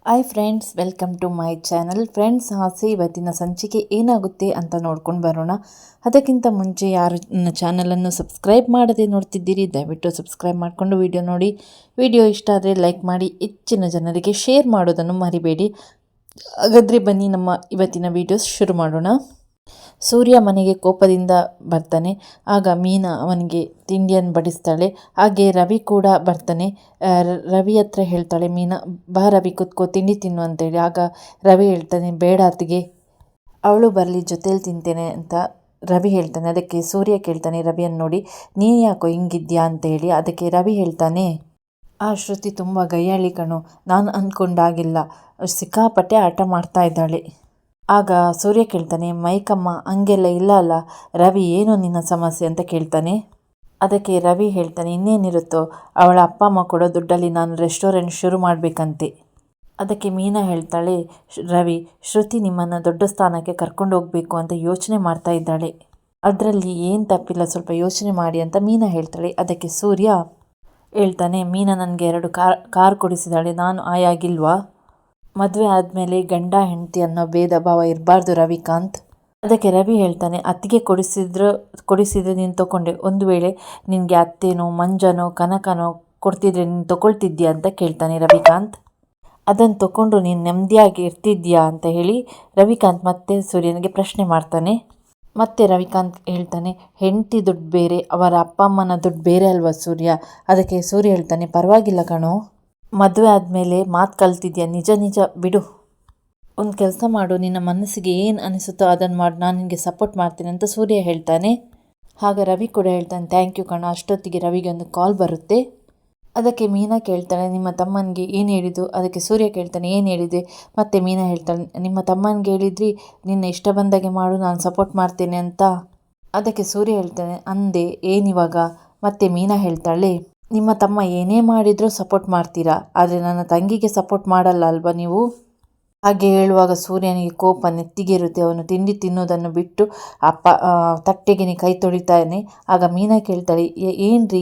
Hi friends, welcome to my channel. Friends, ಆಸೆ ಇವತ್ತಿನ ಸಂಚಿಕೆ ಏನಾಗುತ್ತೆ ಅಂತ ನೋಡ್ಕೊಂಡು ಬರೋಣ. ಅದಕ್ಕಿಂತ ಮುಂಚೆ ಯಾರು ನನ್ನ ಚಾನಲನ್ನು ಸಬ್ಸ್ಕ್ರೈಬ್ ಮಾಡದೆ ನೋಡ್ತಿದ್ದೀರಿ, ದಯವಿಟ್ಟು ಸಬ್ಸ್ಕ್ರೈಬ್ ಮಾಡಿಕೊಂಡು ವಿಡಿಯೋ ನೋಡಿ. ವಿಡಿಯೋ ಇಷ್ಟ ಆದರೆ ಲೈಕ್ ಮಾಡಿ, ಹೆಚ್ಚಿನ ಜನರಿಗೆ ಶೇರ್ ಮಾಡೋದನ್ನು ಮರಿಬೇಡಿ. ಹಾಗಾದರೆ ಬನ್ನಿ ನಮ್ಮ ಇವತ್ತಿನ ವಿಡಿಯೋಸ್ ಶುರು ಮಾಡೋಣ. ಸೂರ್ಯ ಮನೆಗೆ ಕೋಪದಿಂದ ಬರ್ತಾನೆ. ಆಗ ಮೀನಾ ಅವನಿಗೆ ತಿಂಡಿಯನ್ನು ಬಡಿಸ್ತಾಳೆ. ಹಾಗೆ ರವಿ ಕೂಡ ಬರ್ತಾನೆ. ರವಿ ಹತ್ರ ಹೇಳ್ತಾಳೆ ಮೀನಾ, ಬಾ ರವಿ ಕುತ್ಕೋ ತಿಂಡಿ ತಿನ್ನು ಅಂತೇಳಿ. ಆಗ ರವಿ ಹೇಳ್ತಾನೆ, ಬೇಡ ಅತ್ತಿಗೆ, ಅವಳು ಬರಲಿ ಜೊತೇಲಿ ತಿಂತೇನೆ ಅಂತ ರವಿ ಹೇಳ್ತಾನೆ. ಅದಕ್ಕೆ ಸೂರ್ಯ ಕೇಳ್ತಾನೆ ರವಿಯನ್ನು ನೋಡಿ, ನೀನು ಯಾಕೋ ಹಿಂಗಿದ್ಯಾ ಅಂತ ಹೇಳಿ. ಅದಕ್ಕೆ ರವಿ ಹೇಳ್ತಾನೆ, ಆ ಶ್ರುತಿ ತುಂಬ ಗಯ್ಯಾಳಿ ಕಣು, ನಾನು ಅಂದ್ಕೊಂಡಾಗಿಲ್ಲ, ಸಿಕ್ಕಾಪಟ್ಟೆ ಆಟ ಮಾಡ್ತಾ ಇದ್ದಾಳೆ. ಆಗ ಸೂರ್ಯ ಕೇಳ್ತಾನೆ, ಮೈಕಮ್ಮ ಹಂಗೆಲ್ಲ ಇಲ್ಲ ಅಲ್ಲ ರವಿ, ಏನು ನಿನ್ನ ಸಮಸ್ಯೆ ಅಂತ ಕೇಳ್ತಾನೆ. ಅದಕ್ಕೆ ರವಿ ಹೇಳ್ತಾನೆ, ಇನ್ನೇನಿರುತ್ತೋ, ಅವಳ ಅಪ್ಪ ಅಮ್ಮ ಕೊಡೋ ದುಡ್ಡಲ್ಲಿ ನಾನು ರೆಸ್ಟೋರೆಂಟ್ ಶುರು ಮಾಡಬೇಕಂತೆ. ಅದಕ್ಕೆ ಮೀನಾ ಹೇಳ್ತಾಳೆ, ರವಿ, ಶ್ರುತಿ ನಿಮ್ಮನ್ನು ದೊಡ್ಡ ಸ್ಥಾನಕ್ಕೆ ಕರ್ಕೊಂಡು ಹೋಗಬೇಕು ಅಂತ ಯೋಚನೆ ಮಾಡ್ತಾ ಇದ್ದಾಳೆ, ಅದರಲ್ಲಿ ಏನು ತಪ್ಪಿಲ್ಲ, ಸ್ವಲ್ಪ ಯೋಚನೆ ಮಾಡಿ ಅಂತ ಮೀನಾ ಹೇಳ್ತಾಳೆ. ಅದಕ್ಕೆ ಸೂರ್ಯ ಹೇಳ್ತಾನೆ, ಮೀನಾ ನನಗೆ 2 ಕಾರ್ ಕೊಡಿಸಿದಾಳೆ, ನಾನು ಆಯಾಗಿಲ್ವಾ? ಮದುವೆ ಆದಮೇಲೆ ಗಂಡ ಹೆಂಡತಿ ಅನ್ನೋ ಭೇದ ಭಾವ ಇರಬಾರ್ದು ರವಿಕಾಂತ್. ಅದಕ್ಕೆ ರವಿ ಹೇಳ್ತಾನೆ, ಅತ್ತಿಗೆ ಕೊಡಿಸಿದ್ರೆ ನೀನು ತೊಗೊಂಡೆ, ಒಂದು ವೇಳೆ ನಿನಗೆ ಅತ್ತೇನೋ ಮಂಜನೋ ಕನಕನೋ ಕೊಡ್ತಿದ್ರೆ ನೀನು ತೊಗೊಳ್ತಿದ್ಯಾ ಅಂತ ಕೇಳ್ತಾನೆ ರವಿಕಾಂತ್. ಅದನ್ನು ತೊಗೊಂಡು ನೀನು ನೆಮ್ಮದಿಯಾಗಿ ಇರ್ತಿದ್ಯಾ ಅಂತ ಹೇಳಿ ರವಿಕಾಂತ್ ಮತ್ತೆ ಸೂರ್ಯನಿಗೆ ಪ್ರಶ್ನೆ ಮಾಡ್ತಾನೆ. ಮತ್ತೆ ರವಿಕಾಂತ್ ಹೇಳ್ತಾನೆ, ಹೆಂಡತಿ ದುಡ್ಡು ಬೇರೆ, ಅವರ ಅಪ್ಪ ಅಮ್ಮನ ದುಡ್ಡು ಬೇರೆ ಅಲ್ವಾ ಸೂರ್ಯ? ಅದಕ್ಕೆ ಸೂರ್ಯ ಹೇಳ್ತಾನೆ, ಪರವಾಗಿಲ್ಲ ಕಣೋ, ಮದುವೆ ಆದಮೇಲೆ ಮಾತು ಕಲ್ತಿದ್ಯಾ, ನಿಜ ಬಿಡು, ಒಂದು ಕೆಲಸ ಮಾಡು, ನಿನ್ನ ಮನಸ್ಸಿಗೆ ಏನು ಅನಿಸುತ್ತೋ ಅದನ್ನು ಮಾಡು, ನಾನು ನಿನಗೆ ಸಪೋರ್ಟ್ ಮಾಡ್ತೀನಿ ಅಂತ ಸೂರ್ಯ ಹೇಳ್ತಾನೆ. ಆಗ ರವಿ ಕೂಡ ಹೇಳ್ತಾನೆ, ಥ್ಯಾಂಕ್ ಯು ಕಣೋ. ಅಷ್ಟೊತ್ತಿಗೆ ರವಿಗೆ ಒಂದು ಕಾಲ್ ಬರುತ್ತೆ. ಅದಕ್ಕೆ ಮೀನಾ ಕೇಳ್ತಾಳೆ, ನಿಮ್ಮ ತಮ್ಮನಿಗೆ ಏನು ಹೇಳಿದ್ದು? ಅದಕ್ಕೆ ಸೂರ್ಯ ಕೇಳ್ತಾನೆ, ಏನು ಹೇಳಿದೆ? ಮತ್ತು ಮೀನಾ ಹೇಳ್ತಾಳೆ, ನಿಮ್ಮ ತಮ್ಮನಿಗೆ ಹೇಳಿದ್ರಿ ನಿನ್ನ ಇಷ್ಟ ಬಂದಾಗೆ ಮಾಡು, ನಾನು ಸಪೋರ್ಟ್ ಮಾಡ್ತೇನೆ ಅಂತ. ಅದಕ್ಕೆ ಸೂರ್ಯ ಹೇಳ್ತಾನೆ, ಅಂದೆ ಏನಿವಾಗ? ಮತ್ತು ಮೀನಾ ಹೇಳ್ತಾಳೆ, ನಿಮ್ಮ ತಮ್ಮ ಏನೇ ಮಾಡಿದರೂ ಸಪೋರ್ಟ್ ಮಾಡ್ತೀರಾ, ಆದರೆ ನನ್ನ ತಂಗಿಗೆ ಸಪೋರ್ಟ್ ಮಾಡಲ್ಲ ಅಲ್ವಾ ನೀವು? ಹಾಗೆ ಹೇಳುವಾಗ ಸೂರ್ಯನಿಗೆ ಕೋಪ ನೆತ್ತಿಗೇರುತ್ತೆ. ಅವನು ತಿಂಡಿ ತಿನ್ನೋದನ್ನು ಬಿಟ್ಟು ತಟ್ಟೆಗೆ ಕೈ ತೊಳಿತಾನೆ. ಆಗ ಮೀನಾ ಕೇಳ್ತಾಳೆ, ಏನ್ರಿ,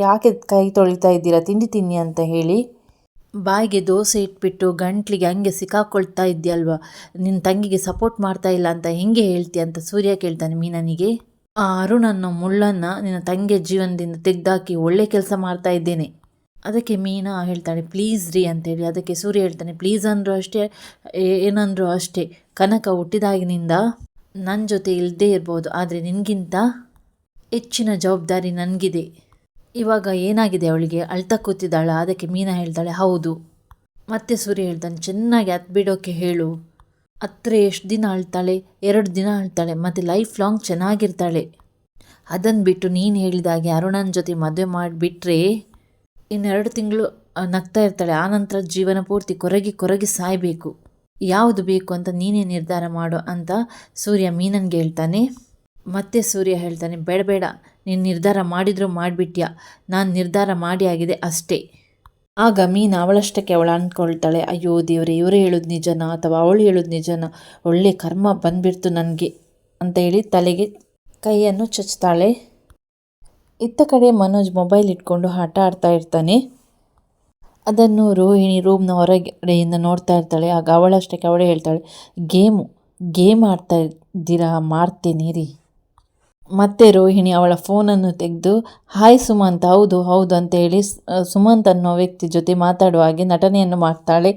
ಯಾಕೆ ಕೈ ತೊಳಿತಾ ಇದ್ದೀರಾ, ತಿಂಡಿ ತಿನ್ನಿ ಅಂತ ಹೇಳಿ. ಬಾಯಿಗೆ ದೋಸೆ ಇಟ್ಬಿಟ್ಟು ಗಂಟ್ಲಿಗೆ ಹಂಗೆ ಸಿಕ್ಕಾಕೊಳ್ತಾ ಇದೆಯಲ್ವಾ, ನಿನ್ನ ತಂಗಿಗೆ ಸಪೋರ್ಟ್ ಮಾಡ್ತಾ ಇಲ್ಲ ಅಂತ ಹೆಂಗೆ ಹೇಳ್ತೀಯ ಅಂತ ಸೂರ್ಯ ಕೇಳ್ತಾನೆ ಮೀನನಿಗೆ. ಆ ಅರುಣ್ ಅನ್ನೋ ಮುಳ್ಳನ್ನು ನಿನ್ನ ತಂಗಿಯ ಜೀವನದಿಂದ ತೆಗೆದಾಕಿ ಒಳ್ಳೆ ಕೆಲಸ ಮಾಡ್ತಾ ಇದ್ದೇನೆ. ಅದಕ್ಕೆ ಮೀನಾ ಹೇಳ್ತಾಳೆ, ಪ್ಲೀಸ್ ರೀ ಅಂತೇಳಿ. ಅದಕ್ಕೆ ಸೂರ್ಯ ಹೇಳ್ತಾನೆ, ಪ್ಲೀಸ್ ಅಂದರೂ ಅಷ್ಟೇ, ಏನಂದರೂ ಅಷ್ಟೇ, ಕನಕ ಹುಟ್ಟಿದಾಗಿನಿಂದ ನನ್ನ ಜೊತೆ ಇಲ್ಲದೇ ಇರ್ಬೋದು, ಆದರೆ ನಿನಗಿಂತ ಹೆಚ್ಚಿನ ಜವಾಬ್ದಾರಿ ನನಗಿದೆ. ಇವಾಗ ಏನಾಗಿದೆ ಅವಳಿಗೆ, ಅಳ್ತಾ ಕೂತಿದ್ದಾಳ? ಅದಕ್ಕೆ ಮೀನಾ ಹೇಳ್ತಾಳೆ, ಹೌದು. ಮತ್ತೆ ಸೂರ್ಯ ಹೇಳ್ತಾನೆ, ಚೆನ್ನಾಗಿ ಬಿಡೋಕ್ಕೆ ಹೇಳು, ಹತ್ರ ಎಷ್ಟು ದಿನ ಅಳ್ತಾಳೆ? 2 ದಿನ ಅಳ್ತಾಳೆ, ಮತ್ತು ಲೈಫ್ ಲಾಂಗ್ ಚೆನ್ನಾಗಿರ್ತಾಳೆ. ಅದನ್ನು ಬಿಟ್ಟು ನೀನು ಹೇಳಿದಾಗೆ ಅರುಣನ ಜೊತೆ ಮದುವೆ ಮಾಡಿಬಿಟ್ರೆ 2 ತಿಂಗಳು ನಗ್ತಾ ಇರ್ತಾಳೆ, ಆನಂತರ ಜೀವನ ಪೂರ್ತಿ ಕೊರಗಿ ಸಾಯಬೇಕು. ಯಾವುದು ಬೇಕು ಅಂತ ನೀನೇ ನಿರ್ಧಾರ ಮಾಡು ಅಂತ ಸೂರ್ಯ ಮೀನನ್ಗೆ ಹೇಳ್ತಾನೆ. ಮತ್ತೆ ಸೂರ್ಯ ಹೇಳ್ತಾನೆ, ಬೇಡ, ನೀನು ನಿರ್ಧಾರ ಮಾಡಿದರೂ ಮಾಡಿಬಿಟ್ಯಾ, ನಾನು ನಿರ್ಧಾರ ಮಾಡಿ ಆಗಿದೆ ಅಷ್ಟೇ. ಆಗ ಮೀನಾ ಅವಳಷ್ಟಕ್ಕೆ ಅವಳು ಅಂದ್ಕೊಳ್ತಾಳೆ, ಅಯ್ಯೋ ದೇವರೇ, ಇವರು ಹೇಳೋದು ನಿಜನಾ ಅಥವಾ ಅವಳು ಹೇಳೋದು ನಿಜನಾ, ಒಳ್ಳೆ ಕರ್ಮ ಬಂದುಬಿಡ್ತು ನನಗೆ ಅಂತ ಹೇಳಿ ತಲೆಗೆ ಕೈಯನ್ನು ಚಚ್ತಾಳೆ. ಇತ್ತ ಕಡೆ ಮನೋಜ್ ಮೊಬೈಲ್ ಇಟ್ಕೊಂಡು ಆಟ ಆಡ್ತಾ ಇರ್ತಾನೆ. ಅದನ್ನು ರೋಹಿಣಿ ರೂಮ್ನ ಹೊರಗಡೆಯಿಂದ ನೋಡ್ತಾ ಇರ್ತಾಳೆ. ಆಗ ಅವಳಷ್ಟಕ್ಕೆ ಅವಳೇ ಹೇಳ್ತಾಳೆ, ಗೇಮ್ ಆಡ್ತಾ ಇದ್ದೀರಾ, ಮಾಡ್ತೇನೆ ರೀ. ಮತ್ತೆ ರೋಹಿಣಿ ಅವಳ ಫೋನನ್ನು ತೆಗೆದು, ಹಾಯ್ ಸುಮಂತ್, ಹೌದು ಅಂತ ಹೇಳಿ ಸುಮಂತ್ ಅನ್ನೋ ವ್ಯಕ್ತಿ ಜೊತೆ ಮಾತಾಡುವ ಹಾಗೆ ನಟನೆಯನ್ನು ಮಾಡ್ತಾಳೆ.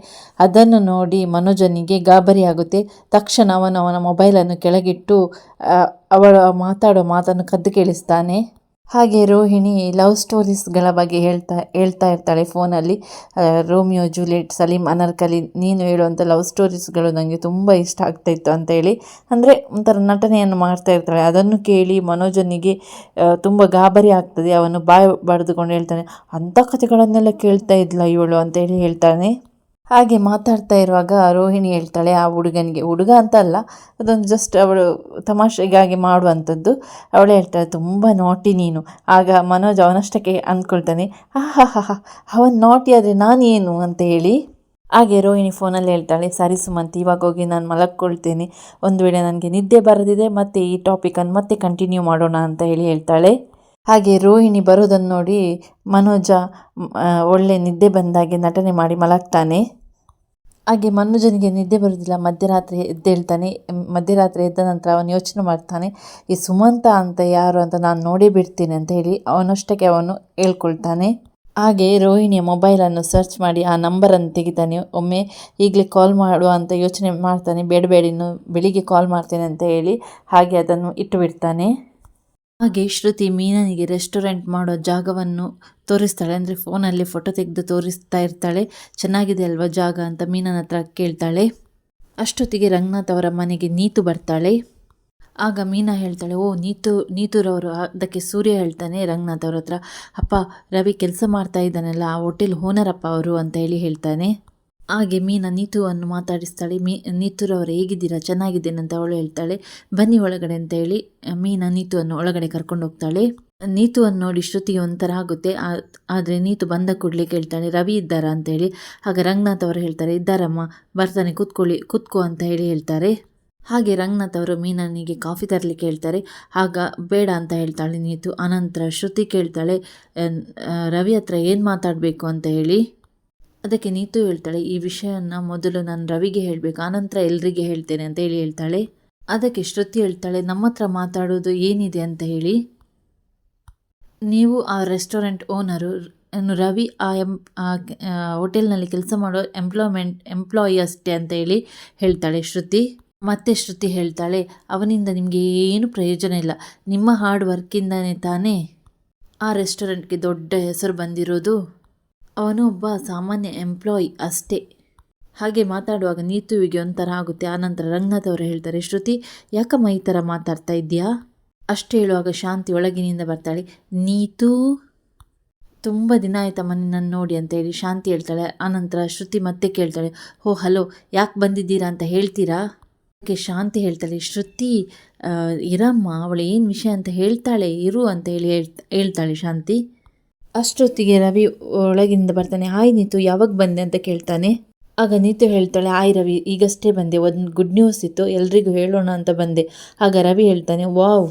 ಅದನ್ನು ನೋಡಿ ಮನೋಜನಿಗೆ ಗಾಬರಿ ಆಗುತ್ತೆ. ತಕ್ಷಣ ಅವನ ಮೊಬೈಲನ್ನು ಕೆಳಗಿಟ್ಟು ಅವಳ ಮಾತಾಡೋ ಮಾತನ್ನು ಕದ್ದು ಕೇಳಿಸ್ತಾನೆ. ಹಾಗೆ ರೋಹಿಣಿ ಲವ್ ಸ್ಟೋರೀಸ್ಗಳ ಬಗ್ಗೆ ಹೇಳ್ತಾ ಇರ್ತಾಳೆ ಫೋನಲ್ಲಿ. ರೋಮಿಯೋ ಜೂಲಿಯೆಟ್, ಸಲೀಂ ಅನಾರ್ಕಲಿ, ನೀನು ಹೇಳುವಂಥ ಲವ್ ಸ್ಟೋರೀಸ್ಗಳು ನನಗೆ ತುಂಬ ಇಷ್ಟ ಆಗ್ತಾಯಿತ್ತು ಅಂತೇಳಿ, ಅಂದರೆ ಒಂಥರ ನಟನೆಯನ್ನು ಮಾಡ್ತಾ ಇರ್ತಾಳೆ. ಅದನ್ನು ಕೇಳಿ ಮನೋಜನಿಗೆ ತುಂಬ ಗಾಬರಿ ಆಗ್ತದೆ. ಅವನು ಬಾಯಿ ಬಡಿದುಕೊಂಡು ಹೇಳ್ತಾನೆ, ಅಂಥ ಕಥೆಗಳನ್ನೆಲ್ಲ ಕೇಳ್ತಾ ಇದ್ಲ ಇವಳು ಅಂತೇಳಿ ಹೇಳ್ತಾನೆ. ಹಾಗೆ ಮಾತಾಡ್ತಾ ಇರುವಾಗ ರೋಹಿಣಿ ಹೇಳ್ತಾಳೆ ಆ ಹುಡುಗ ಅಂತ ಅಲ್ಲ, ಅದೊಂದು ಜಸ್ಟ್ ಅವಳು ತಮಾಷೆಗಾಗಿ ಮಾಡುವಂಥದ್ದು. ಅವಳೇ ಹೇಳ್ತಾಳೆ, ತುಂಬ ನಾಟಿ ನೀನು. ಆಗ ಮನೋಜ್ ಅವನಷ್ಟಕ್ಕೆ ಅಂದ್ಕೊಳ್ತಾನೆ, ಅವನು ನಾಟಿ ಆದರೆ ನಾನೇನು ಅಂತ ಹೇಳಿ. ಹಾಗೆ ರೋಹಿಣಿ ಫೋನಲ್ಲಿ ಹೇಳ್ತಾಳೆ, ಸರಿ ಸುಮಂತ್, ಇವಾಗ ಹೋಗಿ ನಾನು ಮಲಕ್ಕೊಳ್ತೇನೆ, ಒಂದು ವೇಳೆ ನನಗೆ ನಿದ್ದೆ ಬರದಿದೆ ಮತ್ತೆ ಈ ಟಾಪಿಕನ್ನು ಮತ್ತೆ ಕಂಟಿನ್ಯೂ ಮಾಡೋಣ ಅಂತ ಹೇಳ್ತಾಳೆ. ಹಾಗೆ ರೋಹಿಣಿ ಬರೋದನ್ನು ನೋಡಿ ಮನೋಜ ಒಳ್ಳೆ ನಿದ್ದೆ ಬಂದಾಗೆ ನಟನೆ ಮಾಡಿ ಮಲಗ್ತಾನೆ. ಹಾಗೆ ಮನುಜನಿಗೆ ನಿದ್ದೆ ಬರುವುದಿಲ್ಲ. ಮಧ್ಯರಾತ್ರಿ ಎದ್ದೇಳ್ತಾನೆ. ಮಧ್ಯರಾತ್ರಿ ಎದ್ದ ನಂತರ ಅವನು ಯೋಚನೆ ಮಾಡ್ತಾನೆ, ಈ ಸುಮಂತ ಅಂತ ಯಾರು ಅಂತ ನಾನು ನೋಡೇ ಬಿಡ್ತೀನಿ ಅಂತ ಹೇಳಿ ಅವನಷ್ಟಕ್ಕೆ ಅವನು ಹೇಳ್ಕೊಳ್ತಾನೆ. ಹಾಗೆ ರೋಹಿಣಿಯ ಮೊಬೈಲನ್ನು ಸರ್ಚ್ ಮಾಡಿ ಆ ನಂಬರನ್ನು ತೆಗಿತಾನೆ. ಒಮ್ಮೆ ಈಗಲೇ ಕಾಲ್ ಮಾಡುವ ಅಂತ ಯೋಚನೆ ಮಾಡ್ತಾನೆ. ಬೇಡ ಇನ್ನು ಬೆಳಿಗ್ಗೆ ಕಾಲ್ ಮಾಡ್ತೇನೆ ಅಂತ ಹೇಳಿ ಹಾಗೆ ಅದನ್ನು ಇಟ್ಟು ಬಿಡ್ತಾನೆ. ಹಾಗೆ ಶ್ರುತಿ ಮೀನನಿಗೆ ರೆಸ್ಟೋರೆಂಟ್ ಮಾಡೋ ಜಾಗವನ್ನು ತೋರಿಸ್ತಾಳೆ. ಅಂದರೆ ಫೋನಲ್ಲಿ ಫೋಟೋ ತೆಗೆದು ತೋರಿಸ್ತಾ ಇರ್ತಾಳೆ. ಚೆನ್ನಾಗಿದೆ ಅಲ್ವಾ ಜಾಗ ಅಂತ ಮೀನನ ಹತ್ರ ಕೇಳ್ತಾಳೆ. ಅಷ್ಟೊತ್ತಿಗೆ ರಂಗನಾಥ್ ಅವರ ಮನೆಗೆ ನೀತು ಬರ್ತಾಳೆ. ಆಗ ಮೀನಾ ಹೇಳ್ತಾಳೆ, ಓ ನೀತೂರವರು. ಅದಕ್ಕೆ ಸೂರ್ಯ ಹೇಳ್ತಾನೆ ರಂಗನಾಥ್ ಅವ್ರ ಹತ್ರ, ಅಪ್ಪ ರವಿ ಕೆಲಸ ಮಾಡ್ತಾ ಇದ್ದಾನಲ್ಲ ಆ ಹೋಟೆಲ್ ಓನರಪ್ಪ ಅವರು ಅಂತ ಹೇಳಿ ಹೇಳ್ತಾನೆ. ಹಾಗೆ ಮೀನಾ ನೀತುವನ್ನು ಮಾತಾಡಿಸ್ತಾಳೆ. ನೀತೂರವರು ಹೇಗಿದ್ದೀರಾ, ಚೆನ್ನಾಗಿದ್ದೇನೆ ಅಂತ ಅವಳು ಹೇಳ್ತಾಳೆ. ಬನ್ನಿ ಒಳಗಡೆ ಅಂತ ಹೇಳಿ ಮೀನಾ ನೀತುವನ್ನು ಒಳಗಡೆ ಕರ್ಕೊಂಡು ಹೋಗ್ತಾಳೆ. ನೀತುವನ್ನು ನೋಡಿ ಶ್ರುತಿಗೆ ಒಂಥರ ಆಗುತ್ತೆ. ಆದರೆ ನೀತು ಬಂದ ಕೂಡಲೇ ಕೇಳ್ತಾಳೆ, ರವಿ ಇದ್ದಾರಾ ಅಂತೇಳಿ. ಆಗ ರಂಗನಾಥ್ ಅವರು ಹೇಳ್ತಾರೆ, ಇದ್ದಾರಮ್ಮ, ಬರ್ತಾನೆ, ಕೂತ್ಕೋ ಅಂತ ಹೇಳಿ ಹೇಳ್ತಾರೆ. ಹಾಗೆ ರಂಗನಾಥ್ ಅವರು ಮೀನನಿಗೆ ಕಾಫಿ ತರಲಿಕ್ಕೆ ಹೇಳ್ತಾರೆ. ಆಗ ಬೇಡ ಅಂತ ಹೇಳ್ತಾಳೆ ನೀತು. ಆನಂತರ ಶ್ರುತಿ ಕೇಳ್ತಾಳೆ, ರವಿ ಹತ್ರ ಏನು ಮಾತಾಡಬೇಕು ಅಂತ ಹೇಳಿ. ಅದಕ್ಕೆ ನೀತು ಹೇಳ್ತಾಳೆ, ಈ ವಿಷಯನ ಮೊದಲು ನಾನು ರವಿಗೆ ಹೇಳಬೇಕು, ಆನಂತರ ಎಲ್ರಿಗೆ ಹೇಳ್ತೇನೆ ಅಂತ ಹೇಳಿ ಹೇಳ್ತಾಳೆ. ಅದಕ್ಕೆ ಶ್ರುತಿ ಹೇಳ್ತಾಳೆ, ನಮ್ಮ ಹತ್ರ ಮಾತಾಡೋದು ಏನಿದೆ ಅಂತ ಹೇಳಿ. ನೀವು ಆ ರೆಸ್ಟೋರೆಂಟ್ ಓನರು, ರವಿ ಆ ಹೋಟೆಲ್ನಲ್ಲಿ ಕೆಲಸ ಮಾಡೋ ಎಂಪ್ಲಾಯಿ ಅಷ್ಟೇ ಅಂತ ಹೇಳಿ ಹೇಳ್ತಾಳೆ ಶ್ರುತಿ. ಮತ್ತೆ ಶ್ರುತಿ ಹೇಳ್ತಾಳೆ, ಅವನಿಂದ ನಿಮಗೆ ಏನು ಪ್ರಯೋಜನ ಇಲ್ಲ, ನಿಮ್ಮ ಹಾರ್ಡ್ ವರ್ಕಿಂದನೇ ತಾನೇ ಆ ರೆಸ್ಟೋರೆಂಟ್ಗೆ ದೊಡ್ಡ ಹೆಸರು ಬಂದಿರೋದು. ಅವನು ಒಬ್ಬ ಸಾಮಾನ್ಯ ಎಂಪ್ಲಾಯಿ ಅಷ್ಟೇ. ಹಾಗೆ ಮಾತಾಡುವಾಗ ನೀತುವಿಗೆ ಒಂಥರ ಆಗುತ್ತೆ. ಆನಂತರ ರಂಗನಾಥ್ ಅವರು ಹೇಳ್ತಾರೆ, ಶ್ರುತಿ ಯಾಕಮ್ಮ ಈ ಥರ ಮಾತಾಡ್ತಾ ಇದೆಯಾ? ಅಷ್ಟು ಹೇಳುವಾಗ ಶಾಂತಿ ಒಳಗಿನಿಂದ ಬರ್ತಾಳೆ. ನೀತು, ತುಂಬ ದಿನ ಆಯ್ತಮ್ಮ ನಿನ್ನನ್ನು ನೋಡಿ ಅಂತ ಹೇಳಿ ಶಾಂತಿ ಹೇಳ್ತಾಳೆ. ಆನಂತರ ಶ್ರುತಿ ಮತ್ತೆ ಕೇಳ್ತಾಳೆ, ಓ ಹಲೋ, ಯಾಕೆ ಬಂದಿದ್ದೀರಾ ಅಂತ ಹೇಳ್ತೀರಾ? ಅದಕ್ಕೆ ಶಾಂತಿ ಹೇಳ್ತಾಳೆ, ಶ್ರುತಿ ಇರಮ್ಮ, ಅವಳು ಏನು ವಿಷಯ ಅಂತ ಹೇಳ್ತಾಳೆ, ಇರು ಅಂತ ಹೇಳಿ ಹೇಳ್ತಾಳೆ ಶಾಂತಿ. ಅಷ್ಟೊತ್ತಿಗೆ ರವಿ ಒಳಗಿಂದ ಬರ್ತಾನೆ. ಹಾಯ್ ನೀತು, ಯಾವಾಗ ಬಂದೆ ಅಂತ ಕೇಳ್ತಾನೆ. ಆಗ ನೀತು ಹೇಳ್ತಾಳೆ, ಹಾಯ್ ರವಿ, ಈಗಷ್ಟೇ ಬಂದೆ, ಒಂದು ಗುಡ್ ನ್ಯೂಸ್ ಇತ್ತು, ಎಲ್ರಿಗೂ ಹೇಳೋಣ ಅಂತ ಬಂದೆ. ಆಗ ರವಿ ಹೇಳ್ತಾನೆ, ವಾವ್.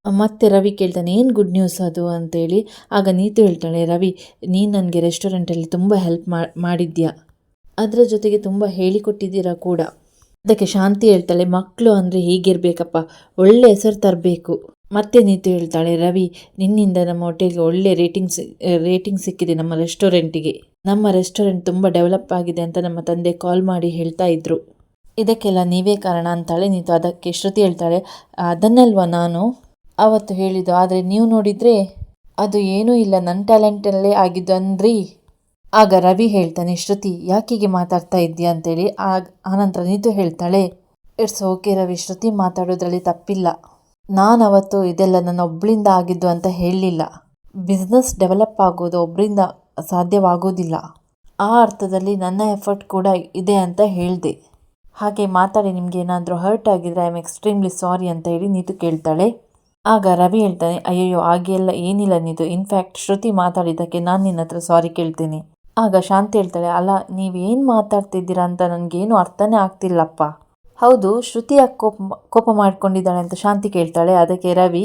ಮತ್ತೆ ರವಿ ಕೇಳ್ತಾನೆ, ಏನು ಗುಡ್ ನ್ಯೂಸ್ ಅದು ಅಂತೇಳಿ. ಆಗ ನೀತು ಹೇಳ್ತಾಳೆ, ರವಿ, ನೀನು ನನಗೆ ರೆಸ್ಟೋರೆಂಟಲ್ಲಿ ತುಂಬ ಹೆಲ್ಪ್ ಮಾಡಿದ್ಯಾ, ಅದರ ಜೊತೆಗೆ ತುಂಬ ಹೇಳಿಕೊಟ್ಟಿದ್ದೀರಾ ಕೂಡ. ಅದಕ್ಕೆ ಶಾಂತಿ ಹೇಳ್ತಾಳೆ, ಮಕ್ಕಳು ಅಂದರೆ ಹೀಗಿರಬೇಕಪ್ಪ, ಒಳ್ಳೆ ಹೆಸರು ತರಬೇಕು. ಮತ್ತೆ ನೀತು ಹೇಳ್ತಾಳೆ, ರವಿ, ನಿನ್ನಿಂದ ನಮ್ಮ ಹೋಟೆಲ್ಗೆ ಒಳ್ಳೆ ರೇಟಿಂಗ್ ಸಿಕ್ಕಿದೆ, ನಮ್ಮ ರೆಸ್ಟೋರೆಂಟಿಗೆ. ನಮ್ಮ ರೆಸ್ಟೋರೆಂಟ್ ತುಂಬ ಡೆವಲಪ್ ಆಗಿದೆ ಅಂತ ನಮ್ಮ ತಂದೆ ಕಾಲ್ ಮಾಡಿ ಹೇಳ್ತಾ ಇದ್ರು. ಇದಕ್ಕೆಲ್ಲ ನೀವೇ ಕಾರಣ ಅಂತಾಳೆ ನೀತು. ಅದಕ್ಕೆ ಶ್ರುತಿ ಹೇಳ್ತಾಳೆ, ಅದನ್ನಲ್ವ ನಾನು ಅವತ್ತು ಹೇಳಿದ್ದು, ಆದರೆ ನೀವು ನೋಡಿದರೆ ಅದು ಏನೂ ಇಲ್ಲ, ನನ್ನ ಟ್ಯಾಲೆಂಟಲ್ಲೇ ಆಗಿದ್ದು ಅಂದ್ರಿ. ಆಗ ರವಿ ಹೇಳ್ತಾನೆ, ಶ್ರುತಿ ಯಾಕೀಗೆ ಮಾತಾಡ್ತಾ ಇದ್ದೀಯಾ ಅಂತೇಳಿ. ಆನಂತರ ನೀತು ಹೇಳ್ತಾಳೆ, ಇಟ್ಸ್ ಓಕೆ ರವಿ, ಶ್ರುತಿ ಮಾತಾಡೋದ್ರಲ್ಲಿ ತಪ್ಪಿಲ್ಲ. ನಾನು ಅವತ್ತು ಇದೆಲ್ಲ ನನ್ನ ಒಬ್ಬಳಿಂದ ಆಗಿದ್ದು ಅಂತ ಹೇಳಲಿಲ್ಲ. ಬಿಸ್ನೆಸ್ ಡೆವಲಪ್ ಆಗೋದು ಒಬ್ಬರಿಂದ ಸಾಧ್ಯವಾಗೋದಿಲ್ಲ, ಆ ಅರ್ಥದಲ್ಲಿ ನನ್ನ ಎಫರ್ಟ್ ಕೂಡ ಇದೆ ಅಂತ ಹೇಳಿದೆ. ಹಾಗೆ ಮಾತಾಡಿ ನಿಮಗೆ ಏನಾದರೂ ಹರ್ಟ್ ಆಗಿದ್ರೆ ಐ ಆಮ್ ಎಕ್ಸ್ಟ್ರೀಮ್ಲಿ ಸಾರಿ ಅಂತ ಹೇಳಿ ನೀತು ಕೇಳ್ತಾಳೆ. ಆಗ ರವಿ ಹೇಳ್ತಾನೆ, ಅಯ್ಯಯ್ಯೋ ಹಾಗೆಲ್ಲ ಏನಿಲ್ಲ ನೀತು, ಇನ್ಫ್ಯಾಕ್ಟ್ ಶ್ರುತಿ ಮಾತಾಡಿದ್ದಕ್ಕೆ ನಾನು ನಿನ್ನ ಹತ್ರ ಸಾರಿ ಕೇಳ್ತೀನಿ. ಆಗ ಶಾಂತಿ ಹೇಳ್ತಾಳೆ, ಅಲ್ಲ ನೀವೇನು ಮಾತಾಡ್ತಿದ್ದೀರಾ ಅಂತ ನನಗೇನು ಅರ್ಥನೇ ಆಗ್ತಿಲ್ಲಪ್ಪ. ಹೌದು, ಶ್ರುತಿ ಯಾಕೆ ಕೋಪ ಮಾಡ್ಕೊಂಡಿದ್ದಾಳೆ ಅಂತ ಶಾಂತಿ ಕೇಳ್ತಾಳೆ. ಅದಕ್ಕೆ ರವಿ,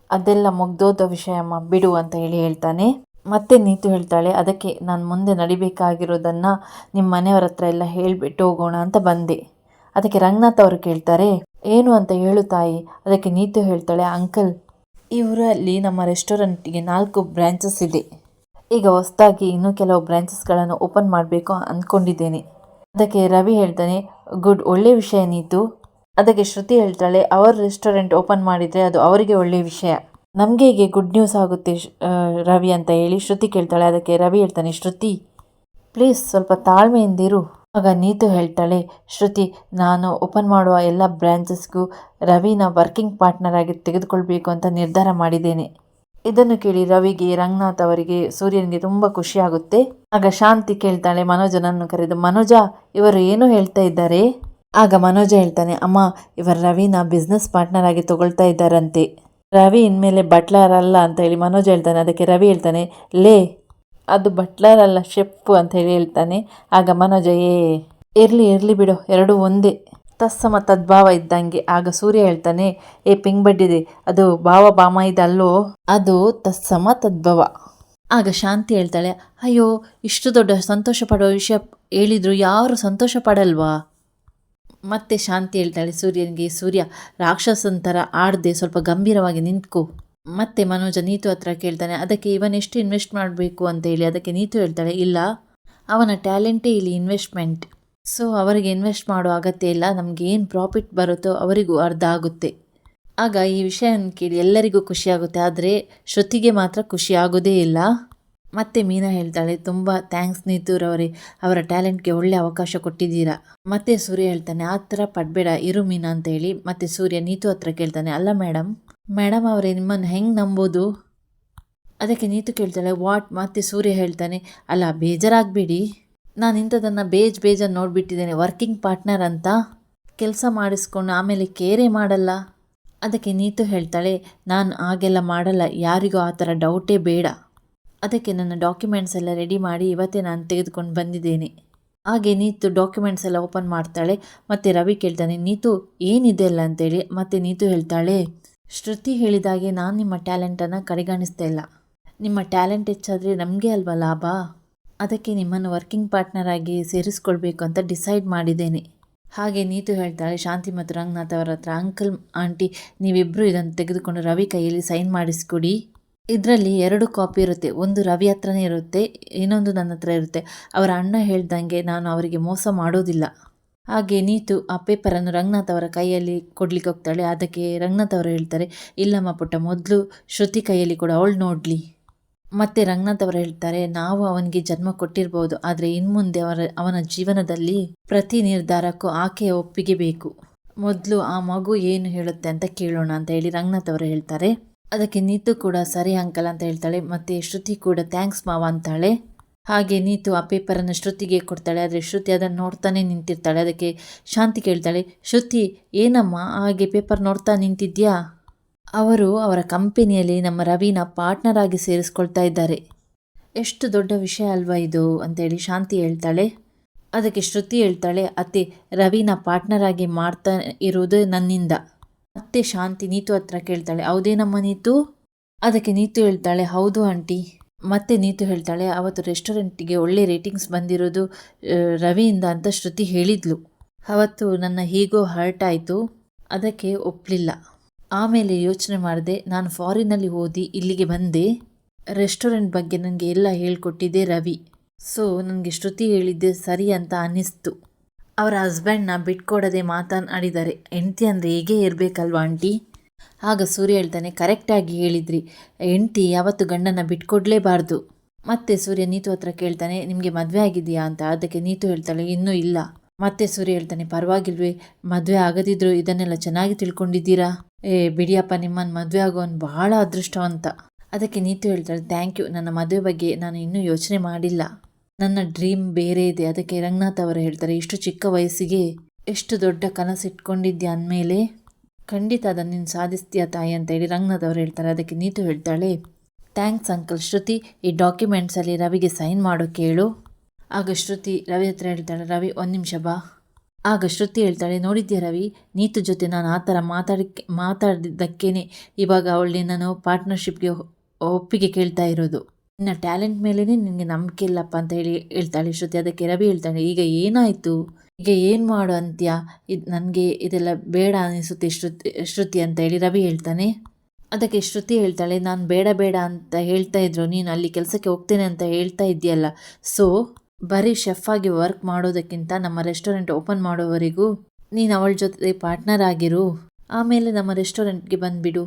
ಅದೆಲ್ಲ ಮುಗ್ದೋದ ವಿಷಯಮ್ಮ, ಬಿಡು ಅಂತ ಹೇಳಿ ಹೇಳ್ತಾನೆ. ಮತ್ತೆ ನೀತು ಹೇಳ್ತಾಳೆ, ಅದಕ್ಕೆ ನಾನು ಮುಂದೆ ನಡಿಬೇಕಾಗಿರೋದನ್ನು ನಿಮ್ಮ ಮನೆಯವ್ರ ಹತ್ರ ಎಲ್ಲ ಹೇಳಿಬಿಟ್ಟು ಹೋಗೋಣ ಅಂತ ಬಂದೆ. ಅದಕ್ಕೆ ರಂಗನಾಥ್ ಅವರು ಕೇಳ್ತಾರೆ, ಏನು ಅಂತ ಹೇಳು ತಾಯಿ. ಅದಕ್ಕೆ ನೀತು ಹೇಳ್ತಾಳೆ, ಅಂಕಲ್, ಇವರಲ್ಲಿ ನಮ್ಮ ರೆಸ್ಟೋರೆಂಟಿಗೆ 4 ಬ್ರ್ಯಾಂಚಸ್ ಇದೆ. ಈಗ ಹೊಸದಾಗಿ ಇನ್ನೂ ಕೆಲವು ಬ್ರಾಂಚಸ್ಗಳನ್ನು ಓಪನ್ ಮಾಡಬೇಕು ಅಂದ್ಕೊಂಡಿದ್ದೇನೆ. ಅದಕ್ಕೆ ರವಿ ಹೇಳ್ತಾನೆ, ಗುಡ್, ಒಳ್ಳೆಯ ವಿಷಯ ನೀತು. ಅದಕ್ಕೆ ಶ್ರುತಿ ಹೇಳ್ತಾಳೆ, ಅವರ ರೆಸ್ಟೋರೆಂಟ್ ಓಪನ್ ಮಾಡಿದರೆ ಅದು ಅವರಿಗೆ ಒಳ್ಳೆಯ ವಿಷಯ, ನಮಗೆ ಹೀಗೆ ಗುಡ್ ನ್ಯೂಸ್ ಆಗುತ್ತೆ ರವಿ ಅಂತ ಹೇಳಿ ಶ್ರುತಿ ಕೇಳ್ತಾಳೆ. ಅದಕ್ಕೆ ರವಿ ಹೇಳ್ತಾನೆ, ಶ್ರುತಿ ಪ್ಲೀಸ್ ಸ್ವಲ್ಪ ತಾಳ್ಮೆಯಿಂದಿರು. ಆಗ ನೀತು ಹೇಳ್ತಾಳೆ, ಶ್ರುತಿ, ನಾನು ಓಪನ್ ಮಾಡುವ ಎಲ್ಲ ಬ್ರಾಂಚಸ್ಗೂ ರವಿನ ವರ್ಕಿಂಗ್ ಪಾರ್ಟ್ನರ್ ಆಗಿ ತೆಗೆದುಕೊಳ್ಬೇಕು ಅಂತ ನಿರ್ಧಾರ ಮಾಡಿದ್ದೇನೆ. ಇದನ್ನು ಕೇಳಿ ರವಿಗೆ, ರಂಗನಾಥ್ ಅವರಿಗೆ, ಸೂರ್ಯನಿಗೆ ತುಂಬ ಖುಷಿಯಾಗುತ್ತೆ. ಆಗ ಶಾಂತಿ ಕೇಳ್ತಾಳೆ ಮನೋಜನನ್ನು ಕರೆದು, ಮನೋಜ, ಇವರು ಏನು ಹೇಳ್ತಾ ಇದ್ದಾರೆ? ಆಗ ಮನೋಜ ಹೇಳ್ತಾನೆ, ಅಮ್ಮ, ಇವರು ರವಿನ ಬಿಸ್ನೆಸ್ ಪಾರ್ಟ್ನರ್ ಆಗಿ ತಗೊಳ್ತಾ ಇದ್ದಾರಂತೆ. ರವಿ ಇನ್ಮೇಲೆ ಬಟ್ಲರ್ ಅಲ್ಲ ಅಂತ ಹೇಳಿ ಮನೋಜ್ ಹೇಳ್ತಾನೆ. ಅದಕ್ಕೆ ರವಿ ಹೇಳ್ತಾನೆ, ಲೇ, ಅದು ಬಟ್ಲರ್ ಅಲ್ಲ, ಶೆಫ್ ಅಂತ ಹೇಳಿ ಹೇಳ್ತಾನೆ. ಆಗ ಮನೋಜ, ಇರಲಿ ಬಿಡು, ಎರಡೂ ಒಂದೇ, ತತ್ಸಮ ತದ್ಭಾವ ಇದ್ದಂಗೆ. ಆಗ ಸೂರ್ಯ ಹೇಳ್ತಾನೆ, ಪಿಂಗ್ ಬಡ್ಡಿದೆ, ಅದು ಭಾವ ಬಾಮ ಇದಲ್ಲೋ, ಅದು ತತ್ಸಮ ತದ್ಭವ. ಆಗ ಶಾಂತಿ ಹೇಳ್ತಾಳೆ, ಅಯ್ಯೋ, ಇಷ್ಟು ದೊಡ್ಡ ಸಂತೋಷ ಪಡೋ ವಿಷಯ ಹೇಳಿದ್ರು ಯಾರು ಸಂತೋಷ ಪಡಲ್ವಾ? ಮತ್ತೆ ಶಾಂತಿ ಹೇಳ್ತಾಳೆ ಸೂರ್ಯನಿಗೆ, ಸೂರ್ಯ ರಾಕ್ಷಸನ್ ಥರ ಆಡದೆ ಸ್ವಲ್ಪ ಗಂಭೀರವಾಗಿ ನಿಂತ್ಕೋ. ಮತ್ತೆ ಮನೋಜ ನೀತು ಹತ್ರ ಕೇಳ್ತಾನೆ, ಅದಕ್ಕೆ ಇವನೆಷ್ಟು ಇನ್ವೆಸ್ಟ್ ಮಾಡಬೇಕು ಅಂತ ಹೇಳಿ. ಅದಕ್ಕೆ ನೀತು ಹೇಳ್ತಾಳೆ, ಇಲ್ಲ, ಅವನ ಟ್ಯಾಲೆಂಟೇ ಇಲ್ಲಿ ಇನ್ವೆಸ್ಟ್ಮೆಂಟ್. ಸೊ ಅವರಿಗೆ ಇನ್ವೆಸ್ಟ್ ಮಾಡೋ ಅಗತ್ಯ ಇಲ್ಲ, ನಮ್ಗೆ ಏನು ಪ್ರಾಫಿಟ್ ಬರುತ್ತೋ ಅವರಿಗೂ ಅರ್ಧ ಆಗುತ್ತೆ. ಆಗ ಈ ವಿಷಯವನ್ನು ಕೇಳಿ ಎಲ್ಲರಿಗೂ ಖುಷಿಯಾಗುತ್ತೆ, ಆದರೆ ಶ್ರುತಿಗೆ ಮಾತ್ರ ಖುಷಿ ಆಗೋದೇ ಇಲ್ಲ. ಮತ್ತೆ ಮೀನಾ ಹೇಳ್ತಾಳೆ, ತುಂಬ ಥ್ಯಾಂಕ್ಸ್ ನೀತೂರವರೇ, ಅವರ ಟ್ಯಾಲೆಂಟ್ಗೆ ಒಳ್ಳೆ ಅವಕಾಶ ಕೊಟ್ಟಿದ್ದೀರಾ. ಮತ್ತೆ ಸೂರ್ಯ ಹೇಳ್ತಾನೆ, ಆ ಥರ ಪಡಬೇಡ ಇರು ಮೀನಾ ಅಂತ ಹೇಳಿ. ಮತ್ತೆ ಸೂರ್ಯ ನೀತು ಹತ್ರ ಕೇಳ್ತಾನೆ, ಅಲ್ಲ ಮೇಡಮ್ ಅವರೇ, ನಿಮ್ಮನ್ನು ಹೆಂಗೆ ನಂಬೋದು? ಅದಕ್ಕೆ ನೀತು ಕೇಳ್ತಾಳೆ, ವಾಟ್? ಮತ್ತೆ ಸೂರ್ಯ ಹೇಳ್ತಾನೆ, ಅಲ್ಲ ಬೇಜಾರಾಗಬೇಡಿ, ನಾನು ಇಂಥದನ್ನು ಬೇಜನ್ನು ನೋಡಿಬಿಟ್ಟಿದ್ದೇನೆ. ವರ್ಕಿಂಗ್ ಪಾರ್ಟ್ನರ್ ಅಂತ ಕೆಲಸ ಮಾಡಿಸ್ಕೊಂಡು ಆಮೇಲೆ ಕೇರೇ ಮಾಡಲ್ಲ. ಅದಕ್ಕೆ ನೀತು ಹೇಳ್ತಾಳೆ, ನಾನು ಹಾಗೆಲ್ಲ ಮಾಡಲ್ಲ, ಯಾರಿಗೂ ಆ ಥರ ಡೌಟೇ ಬೇಡ. ಅದಕ್ಕೆ ನನ್ನ ಡಾಕ್ಯುಮೆಂಟ್ಸ್ ಎಲ್ಲ ರೆಡಿ ಮಾಡಿ ಇವತ್ತೇ ನಾನು ತೆಗೆದುಕೊಂಡು ಬಂದಿದ್ದೇನೆ. ಹಾಗೆ ನೀತು ಡಾಕ್ಯುಮೆಂಟ್ಸ್ ಎಲ್ಲ ಓಪನ್ ಮಾಡ್ತಾಳೆ. ಮತ್ತು ರವಿ ಕೇಳ್ತಾನೆ, ನೀತು ಏನಿದೆ ಅಲ್ಲ ಅಂತೇಳಿ. ಮತ್ತು ನೀತು ಹೇಳ್ತಾಳೆ, ಶ್ರುತಿ ಹೇಳಿದಾಗೆ ನಾನು ನಿಮ್ಮ ಟ್ಯಾಲೆಂಟನ್ನು ಕಡೆಗಣಿಸ್ತಾ ಇಲ್ಲ. ನಿಮ್ಮ ಟ್ಯಾಲೆಂಟ್ ಹೆಚ್ಚಾದರೆ ನಮಗೆ ಅಲ್ವಾ ಲಾಭ. ಅದಕ್ಕೆ ನಿಮ್ಮನ್ನು ವರ್ಕಿಂಗ್ ಪಾರ್ಟ್ನರ್ ಆಗಿ ಸೇರಿಸ್ಕೊಳ್ಬೇಕು ಅಂತ ಡಿಸೈಡ್ ಮಾಡಿದ್ದೇನೆ. ಹಾಗೆ ನೀತು ಹೇಳ್ತಾಳೆ ಶಾಂತಿ ಮತ್ತು ರಂಗನಾಥ್ ಅವರ ಹತ್ರ, ಅಂಕಲ್ ಆಂಟಿ ನೀವಿಬ್ಬರು ಇದನ್ನು ತೆಗೆದುಕೊಂಡು ರವಿ ಕೈಯಲ್ಲಿ ಸೈನ್ ಮಾಡಿಸ್ಕೊಡಿ. ಇದರಲ್ಲಿ 2 ಕಾಪಿ ಇರುತ್ತೆ, ಒಂದು ರವಿ ಹತ್ರನೇ ಇರುತ್ತೆ, ಇನ್ನೊಂದು ನನ್ನ ಹತ್ರ ಇರುತ್ತೆ. ಅವರ ಅಣ್ಣ ಹೇಳ್ದಂಗೆ ನಾನು ಅವರಿಗೆ ಮೋಸ ಮಾಡೋದಿಲ್ಲ. ಹಾಗೆ ನೀತು ಆ ಪೇಪರನ್ನು ರಂಗನಾಥ್ ಅವರ ಕೈಯಲ್ಲಿ ಕೊಡ್ಲಿಕ್ಕೆ ಹೋಗ್ತಾಳೆ. ಅದಕ್ಕೆ ರಂಗನಾಥ್ ಅವರು ಹೇಳ್ತಾರೆ, ಇಲ್ಲಮ್ಮ ಪುಟ್ಟ, ಮೊದಲು ಶ್ರುತಿ ಕೈಯಲ್ಲಿ ಕೂಡ ಅವಳು ನೋಡಲಿ. ಮತ್ತು ರಂಗನಾಥ್ ಅವರು ಹೇಳ್ತಾರೆ, ನಾವು ಅವನಿಗೆ ಜನ್ಮ ಕೊಟ್ಟಿರ್ಬೋದು, ಆದರೆ ಇನ್ಮುಂದೆ ಅವನ ಜೀವನದಲ್ಲಿ ಪ್ರತಿ ನಿರ್ಧಾರಕ್ಕೂ ಆಕೆಯ ಒಪ್ಪಿಗೆ ಬೇಕು. ಮೊದಲು ಆ ಮಗು ಏನು ಹೇಳುತ್ತೆ ಅಂತ ಕೇಳೋಣ ಅಂತ ಹೇಳಿ ರಂಗನಾಥ್ ಅವರು ಹೇಳ್ತಾರೆ. ಅದಕ್ಕೆ ನೀತು ಕೂಡ ಸರಿ ಅಂಕಲ್ ಅಂತ ಹೇಳ್ತಾಳೆ. ಮತ್ತು ಶ್ರುತಿ ಕೂಡ ಥ್ಯಾಂಕ್ಸ್ ಮಾವ ಅಂತಾಳೆ. ಹಾಗೆ ನೀತು ಆ ಪೇಪರನ್ನು ಶ್ರುತಿಗೆ ಕೊಡ್ತಾಳೆ. ಆದರೆ ಶ್ರುತಿ ಅದನ್ನು ನೋಡ್ತಾನೆ ನಿಂತಿರ್ತಾಳೆ. ಅದಕ್ಕೆ ಶಾಂತಿ ಕೇಳ್ತಾಳೆ, ಶ್ರುತಿ ಏನಮ್ಮ ಹಾಗೆ ಪೇಪರ್ ನೋಡ್ತಾ ನಿಂತಿದ್ಯಾ? ಅವರು ಅವರ ಕಂಪನಿಯಲ್ಲಿ ನಮ್ಮ ರವಿನ ಪಾರ್ಟ್ನರ್ ಆಗಿ ಸೇರಿಸ್ಕೊಳ್ತಾ ಇದ್ದಾರೆ. ಎಷ್ಟು ದೊಡ್ಡ ವಿಷಯ ಅಲ್ವಾ ಇದು ಅಂತೇಳಿ ಶಾಂತಿ ಹೇಳ್ತಾಳೆ. ಅದಕ್ಕೆ ಶ್ರುತಿ ಹೇಳ್ತಾಳೆ, ಅತ್ತೆ ರವಿನ ಪಾರ್ಟ್ನರ್ ಆಗಿ ಮಾಡ್ತಾ ಇರೋದು ನನ್ನಿಂದ. ಮತ್ತೆ ಶಾಂತಿ ನೀತು ಹತ್ರ ಕೇಳ್ತಾಳೆ, ಹೌದೇನಮ್ಮ ನೀತು? ಅದಕ್ಕೆ ನೀತು ಹೇಳ್ತಾಳೆ, ಹೌದು ಆಂಟಿ. ಮತ್ತೆ ನೀತು ಹೇಳ್ತಾಳೆ, ಅವತ್ತು ರೆಸ್ಟೋರೆಂಟಿಗೆ ಒಳ್ಳೆ ರೇಟಿಂಗ್ಸ್ ಬಂದಿರೋದು ರವಿಯಿಂದ ಅಂತ ಶ್ರುತಿ ಹೇಳಿದ್ಲು. ಅವತ್ತು ನನ್ನ ಹೀಗೋ ಹರ್ಟ್ ಆಯಿತು, ಅದಕ್ಕೆ ಒಪ್ಪಲಿಲ್ಲ. ಆಮೇಲೆ ಯೋಚನೆ ಮಾಡಿದೆ, ನಾನು ಫಾರಿನಲ್ಲಿ ಓದಿ ಇಲ್ಲಿಗೆ ಬಂದೆ. ರೆಸ್ಟೋರೆಂಟ್ ಬಗ್ಗೆ ನನಗೆ ಎಲ್ಲ ಹೇಳ್ಕೊಟ್ಟಿದ್ದೆ ರವಿ. ಸೊ ನನಗೆ ಶ್ರುತಿ ಹೇಳಿದ್ದೆ ಸರಿ ಅಂತ ಅನ್ನಿಸ್ತು. ಅವರ ಹಸ್ಬೆಂಡ್ನ ಬಿಟ್ಕೊಡದೆ ಮಾತನಾಡಿದ್ದಾರೆ. ಹೆಂಡತಿ ಅಂದರೆ ಹೇಗೆ ಇರಬೇಕಲ್ವ ಆಂಟಿ? ಆಗ ಸೂರ್ಯ ಹೇಳ್ತಾನೆ, ಕರೆಕ್ಟಾಗಿ ಹೇಳಿದ್ರಿ, ಹೆಂಡತಿ ಯಾವತ್ತು ಗಂಡನ ಬಿಟ್ಕೊಡ್ಲೇಬಾರ್ದು. ಮತ್ತೆ ಸೂರ್ಯ ನೀತು ಹತ್ರ ಕೇಳ್ತಾನೆ, ನಿಮಗೆ ಮದುವೆ ಆಗಿದೆಯಾ ಅಂತ. ಅದಕ್ಕೆ ನೀತು ಹೇಳ್ತಾಳೆ, ಇನ್ನೂ ಇಲ್ಲ. ಮತ್ತೆ ಸೂರ್ಯ ಹೇಳ್ತಾನೆ, ಪರವಾಗಿಲ್ವೇ, ಮದುವೆ ಆಗದಿದ್ರು ಇದನ್ನೆಲ್ಲ ಚೆನ್ನಾಗಿ ತಿಳ್ಕೊಂಡಿದ್ದೀರಾ. ಬಿಡಿಯಪ್ಪ, ನಿಮ್ಮನ್ನು ಮದುವೆ ಆಗೋನು ಬಹಳ ಅದೃಷ್ಟವಂತ. ಅದಕ್ಕೆ ನೀತು ಹೇಳ್ತಾಳೆ, ಥ್ಯಾಂಕ್ ಯು, ನನ್ನ ಮದುವೆ ಬಗ್ಗೆ ನಾನು ಇನ್ನೂ ಯೋಚನೆ ಮಾಡಿಲ್ಲ, ನನ್ನ ಡ್ರೀಮ್ ಬೇರೆ ಇದೆ. ಅದಕ್ಕೆ ರಂಗನಾಥ್ ಅವರು ಹೇಳ್ತಾರೆ, ಇಷ್ಟು ಚಿಕ್ಕ ವಯಸ್ಸಿಗೆ ಎಷ್ಟು ದೊಡ್ಡ ಕನಸು ಇಟ್ಕೊಂಡಿದ್ಯಾ ಅಂದಮೇಲೆ ಖಂಡಿತ ಅದನ್ನು ನೀನು ಸಾಧಿಸ್ತೀಯ ತಾಯಿ ಅಂತ ಹೇಳಿ ರಂಗನಾಥ್ ಅವರು ಹೇಳ್ತಾರೆ. ಅದಕ್ಕೆ ನೀತು ಹೇಳ್ತಾಳೆ, ಥ್ಯಾಂಕ್ಸ್ ಅಂಕಲ್. ಶ್ರುತಿ, ಈ ಡಾಕ್ಯುಮೆಂಟ್ಸಲ್ಲಿ ರವಿಗೆ ಸೈನ್ ಮಾಡೋ ಕೇಳು. ಆಗ ಶ್ರುತಿ ರವಿ ಹತ್ರ ಹೇಳ್ತಾಳೆ, ರವಿ 1 ನಿಮಿಷ ಬಾ. ಆಗ ಶ್ರುತಿ ಹೇಳ್ತಾಳೆ, ನೋಡಿದ್ಯಾ ರವಿ, ನೀತು ಜೊತೆ ನಾನು ಆ ಥರ ಮಾತಾಡಿದ್ದಕ್ಕೇನೆ ಇವಾಗ ಅವಳು ನಾನು ಪಾರ್ಟ್ನರ್ಶಿಪ್ಗೆ ಒಪ್ಪಿಗೆ ಕೇಳ್ತಾ ಇರೋದು. ನಿನ್ನ ಟ್ಯಾಲೆಂಟ್ ಮೇಲೇ ನಿನಗೆ ನಂಬಿಕೆ ಇಲ್ಲಪ್ಪ ಅಂತ ಹೇಳ್ತಾಳೆ ಶ್ರುತಿ. ಅದಕ್ಕೆ ರವಿ ಹೇಳ್ತಾಳೆ, ಈಗ ಏನಾಯಿತು, ಈಗ ಏನು ಮಾಡು ಅಂತ್ಯ, ನನಗೆ ಇದೆಲ್ಲ ಬೇಡ ಅನಿಸುತ್ತೆ ಶ್ರುತಿ ಅಂತ ಹೇಳಿ ರವಿ ಹೇಳ್ತಾನೆ. ಅದಕ್ಕೆ ಶ್ರುತಿ ಹೇಳ್ತಾಳೆ, ನಾನು ಬೇಡ ಅಂತ ಹೇಳ್ತಾ ಇದ್ರು, ನೀನು ಅಲ್ಲಿ ಕೆಲಸಕ್ಕೆ ಹೋಗ್ತೇನೆ ಅಂತ ಹೇಳ್ತಾ ಇದೆಯಲ್ಲ. ಸೊ ಬರೀ ಶೆಫ್ ಆಗಿ ವರ್ಕ್ ಮಾಡೋದಕ್ಕಿಂತ ನಮ್ಮ ರೆಸ್ಟೋರೆಂಟ್ ಓಪನ್ ಮಾಡೋವರೆಗೂ ನೀನು ಅವಳ ಜೊತೆ ಪಾರ್ಟ್ನರ್ ಆಗಿರು, ಆಮೇಲೆ ನಮ್ಮ ರೆಸ್ಟೋರೆಂಟ್ಗೆ ಬಂದುಬಿಡು.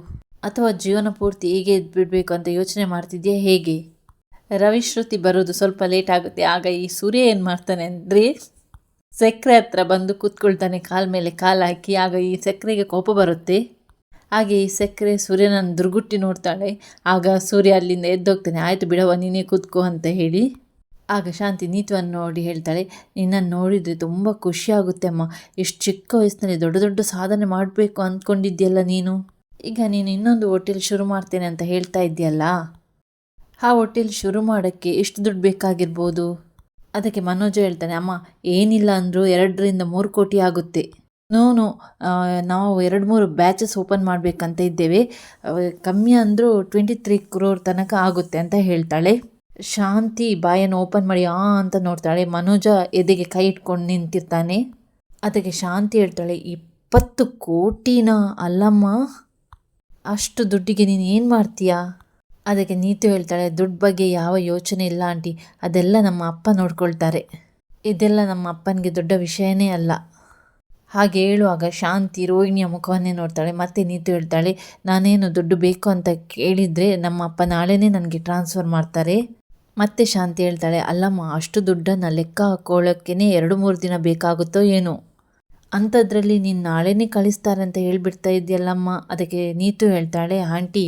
ಅಥವಾ ಜೀವನ ಪೂರ್ತಿ ಹೀಗೆ ಬಿಡಬೇಕು ಅಂತ ಯೋಚನೆ ಮಾಡ್ತಿದ್ಯಾ ಹೇಗೆ? ರವಿ ಶ್ರುತಿ ಬರೋದು ಸ್ವಲ್ಪ ಲೇಟ್ ಆಗುತ್ತೆ. ಆಗ ಈ ಸೂರ್ಯ ಏನು ಮಾಡ್ತಾನೆ ಅಂದರೆ, ಸಕ್ಕರೆ ಹತ್ರ ಬಂದು ಕೂತ್ಕೊಳ್ತಾನೆ, ಕಾಲ ಮೇಲೆ ಕಾಲು ಹಾಕಿ. ಆಗ ಈ ಸಕ್ಕರೆಗೆ ಕೋಪ ಬರುತ್ತೆ. ಹಾಗೆ ಈ ಸಕ್ಕರೆ ಸೂರ್ಯನನ್ನು ದುರ್ಗುಟ್ಟಿ ನೋಡ್ತಾಳೆ. ಆಗ ಸೂರ್ಯ ಅಲ್ಲಿಂದ ಎದ್ದೋಗ್ತಾನೆ, ಆಯಿತು ಬಿಡವ, ನೀನೇ ಕೂತ್ಕೋ ಅಂತ ಹೇಳಿ. ಆಗ ಶಾಂತಿ ನೀತುವನ್ನು ನೋಡಿ ಹೇಳ್ತಾಳೆ, ನಿನ್ನನ್ನು ನೋಡಿದರೆ ತುಂಬ ಖುಷಿಯಾಗುತ್ತೆ ಅಮ್ಮ. ಎಷ್ಟು ಚಿಕ್ಕ ವಯಸ್ಸಿನಲ್ಲಿ ದೊಡ್ಡ ದೊಡ್ಡ ಸಾಧನೆ ಮಾಡಬೇಕು ಅಂದ್ಕೊಂಡಿದ್ಯಲ್ಲ ನೀನು. ಈಗ ನೀನು ಇನ್ನೊಂದು ಹೋಟೆಲ್ ಶುರು ಮಾಡ್ತೇನೆ ಅಂತ ಹೇಳ್ತಾ ಇದೆಯಲ್ಲ, ಆ ಹೋಟೆಲ್ ಶುರು ಮಾಡೋಕ್ಕೆ ಎಷ್ಟು ದುಡ್ಡು ಬೇಕಾಗಿರ್ಬೋದು? ಅದಕ್ಕೆ ಮನೋಜ ಹೇಳ್ತಾನೆ, ಅಮ್ಮ ಏನಿಲ್ಲ ಅಂದರೂ 2-3 ಕೋಟಿ ಆಗುತ್ತೆ. ನಾವು 2-3 ಬ್ಯಾಚಸ್ ಓಪನ್ ಮಾಡಬೇಕಂತ ಇದ್ದೇವೆ, ಕಮ್ಮಿ ಅಂದರೂ 23 crore ತನಕ ಆಗುತ್ತೆ ಅಂತ ಹೇಳ್ತಾಳೆ. ಶಾಂತಿ ಬಾಯನ್ನು ಓಪನ್ ಮಾಡಿ ಅಂತ ನೋಡ್ತಾಳೆ. ಮನೋಜ ಎದೆಗೆ ಕೈ ಇಟ್ಕೊಂಡು ನಿಂತಿರ್ತಾನೆ. ಅದಕ್ಕೆ ಶಾಂತಿ ಹೇಳ್ತಾಳೆ, 20 ಕೋಟಿನ ಅಲ್ಲಮ್ಮ, ಅಷ್ಟು ದುಡ್ಡಿಗೆ ನೀನು ಏನು ಮಾಡ್ತೀಯಾ? ಅದಕ್ಕೆ ನೀತು ಹೇಳ್ತಾಳೆ, ದುಡ್ಡು ಬಗ್ಗೆ ಯಾವ ಯೋಚನೆ ಇಲ್ಲ ಆಂಟಿ, ಅದೆಲ್ಲ ನಮ್ಮ ಅಪ್ಪ ನೋಡ್ಕೊಳ್ತಾರೆ, ಇದೆಲ್ಲ ನಮ್ಮ ಅಪ್ಪನಿಗೆ ದೊಡ್ಡ ವಿಷಯನೇ ಅಲ್ಲ. ಹಾಗೆ ಹೇಳುವಾಗ ಶಾಂತಿ ರೋಹಿಣಿಯ ಮುಖವನ್ನೇ ನೋಡ್ತಾಳೆ. ಮತ್ತೆ ನೀತು ಹೇಳ್ತಾಳೆ, ನಾನೇನು ದುಡ್ಡು ಬೇಕು ಅಂತ ಕೇಳಿದರೆ ನಮ್ಮ ಅಪ್ಪ ನಾಳೆನೇ ನನಗೆ ಟ್ರಾನ್ಸ್ಫರ್ ಮಾಡ್ತಾರೆ. ಮತ್ತೆ ಶಾಂತಿ ಹೇಳ್ತಾಳೆ, ಅಲ್ಲಮ್ಮ, ಅಷ್ಟು ದುಡ್ಡನ್ನು ಲೆಕ್ಕ ಹಾಕೊಳ್ಳೋಕ್ಕೇ 2-3 ದಿನ ಬೇಕಾಗುತ್ತೋ ಏನೋ, ಅಂಥದ್ರಲ್ಲಿ ನೀನು ನಾಳೆನೇ ಕಳಿಸ್ತಾರೆ ಅಂತ ಹೇಳ್ಬಿಡ್ತಾ ಇದೆಯಲ್ಲಮ್ಮ. ಅದಕ್ಕೆ ನೀತು ಹೇಳ್ತಾಳೆ, ಆಂಟಿ,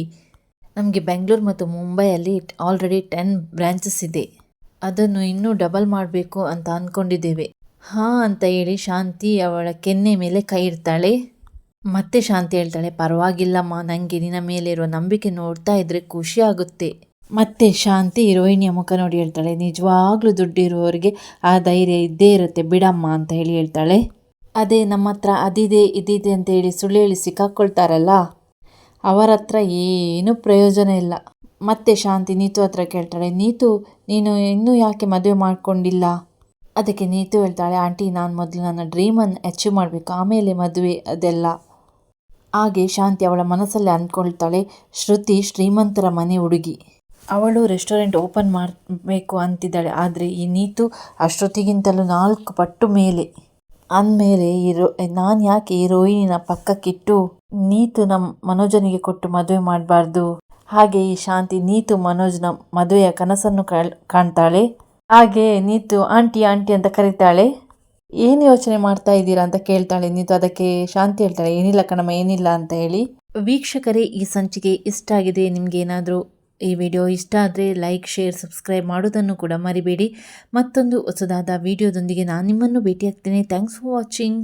ನಮಗೆ ಬೆಂಗಳೂರು ಮತ್ತು ಮುಂಬೈಯಲ್ಲಿ ಆಲ್ರೆಡಿ 10 ಬ್ರ್ಯಾಂಚಸ್ ಇದೆ, ಅದನ್ನು ಇನ್ನೂ ಡಬಲ್ ಮಾಡಬೇಕು ಅಂತ ಅಂದ್ಕೊಂಡಿದ್ದೇವೆ. ಹಾಂ ಅಂತ ಹೇಳಿ ಶಾಂತಿ ಅವಳ ಕೆನ್ನೆ ಮೇಲೆ ಕೈ ಇಡ್ತಾಳೆ. ಮತ್ತೆ ಶಾಂತಿ ಹೇಳ್ತಾಳೆ, ಪರವಾಗಿಲ್ಲಮ್ಮ, ನನಗೆ ನಿನ್ನ ಮೇಲೆ ಇರೋ ನಂಬಿಕೆ ನೋಡ್ತಾ ಇದ್ದರೆ ಖುಷಿ ಆಗುತ್ತೆ. ಮತ್ತೆ ಶಾಂತಿ ರೋಹಿಣಿಯ ಮುಖ ನೋಡಿ ಹೇಳ್ತಾಳೆ, ನಿಜವಾಗ್ಲೂ ದುಡ್ಡಿರುವವರಿಗೆ ಆ ಧೈರ್ಯ ಇದ್ದೇ ಇರುತ್ತೆ ಬಿಡಮ್ಮ ಅಂತ ಹೇಳಿ ಹೇಳ್ತಾಳೆ. ಅದೇ ನಮ್ಮ ಹತ್ರ ಅದಿದೆ ಇದಿದೆ ಅಂತ ಹೇಳಿ ಸುಳ್ಳು ಹೇಳಿ ಸಿಕ್ಕಾಕ್ಕೊಳ್ತಾರಲ್ಲ, ಅವರ ಹತ್ರ ಏನೂ ಪ್ರಯೋಜನ ಇಲ್ಲ. ಮತ್ತೆ ಶಾಂತಿ ನೀತು ಹತ್ರ ಕೇಳ್ತಾಳೆ, ನೀತು, ನೀನು ಇನ್ನೂ ಯಾಕೆ ಮದುವೆ ಮಾಡ್ಕೊಂಡಿಲ್ಲ? ಅದಕ್ಕೆ ನೀತು ಹೇಳ್ತಾಳೆ, ಆಂಟಿ, ನಾನು ಮೊದಲು ನನ್ನ ಡ್ರೀಮನ್ನು ಅಚೀವ್ ಮಾಡಬೇಕು, ಆಮೇಲೆ ಮದುವೆ ಅದೆಲ್ಲ. ಹಾಗೆ ಶಾಂತಿ ಅವಳ ಮನಸ್ಸಲ್ಲಿ ಅಂದ್ಕೊಳ್ತಾಳೆ, ಶ್ರುತಿ ಶ್ರೀಮಂತರ ಮನೆ ಹುಡುಗಿ, ಅವಳು ರೆಸ್ಟೋರೆಂಟ್ ಓಪನ್ ಮಾಡಬೇಕು ಅಂತಿದ್ದಾಳೆ. ಆದರೆ ಈ ನೀತು ಶ್ರುತಿಗಿಂತಲೂ 4 ಪಟ್ಟು ಮೇಲೆ. ಅಂದಮೇಲೆ ನಾನು ಯಾಕೆ ಈ ರೋಹಿಣಿನ ಪಕ್ಕಕ್ಕಿಟ್ಟು ನೀತು ನಮ್ಮ ಮನೋಜನಿಗೆ ಕೊಟ್ಟು ಮದುವೆ ಮಾಡಬಾರ್ದು? ಹಾಗೆ ಈ ಶಾಂತಿ ನೀತು ಮನೋಜ್ನ ಮದುವೆಯ ಕನಸನ್ನು ಕಾಣ್ತಾಳೆ. ಹಾಗೆ ನೀತು ಆಂಟಿ ಆಂಟಿ ಅಂತ ಕರೀತಾಳೆ. ಏನು ಯೋಚನೆ ಮಾಡ್ತಾ ಇದ್ದೀರಾ ಅಂತ ಕೇಳ್ತಾಳೆ ನೀತು. ಅದಕ್ಕೆ ಶಾಂತಿ ಹೇಳ್ತಾಳೆ, ಏನಿಲ್ಲ ಕಣಮ್ಮ, ಏನಿಲ್ಲ ಅಂತ ಹೇಳಿ. ವೀಕ್ಷಕರೇ, ಈ ಸಂಚಿಕೆ ಇಷ್ಟ ಆಗಿದೆ, ನಿಮ್ಗೆ ಏನಾದರೂ ಈ ವಿಡಿಯೋ ಇಷ್ಟ ಆದರೆ ಲೈಕ್, ಶೇರ್, ಸಬ್ಸ್ಕ್ರೈಬ್ ಮಾಡೋದನ್ನು ಕೂಡ ಮರಿಬೇಡಿ. ಮತ್ತೊಂದು ಹೊಸದಾದ ವಿಡಿಯೋದೊಂದಿಗೆ ನಾನು ನಿಮ್ಮನ್ನು ಭೇಟಿಯಾಗ್ತೇನೆ. Thanks for watching.